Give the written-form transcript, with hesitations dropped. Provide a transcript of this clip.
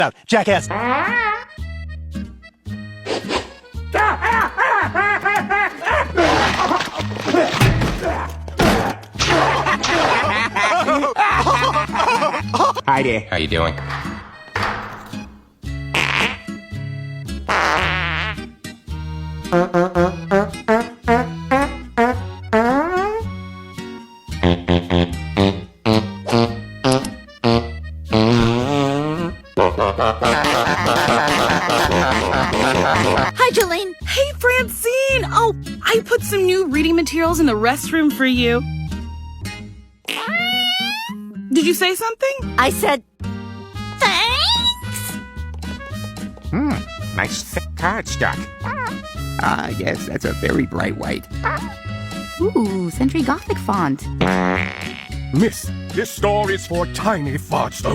out, jackass. Hi there. How you doing? Hi, Jolene. Hey, Francine! Oh, I put some new reading materials in the restroom for you. Did you say something? I said, thanks. Nice thick cardstock. Ah, yes, that's a very bright white. Ooh, Century Gothic font. Miss, this store is for tiny farts only.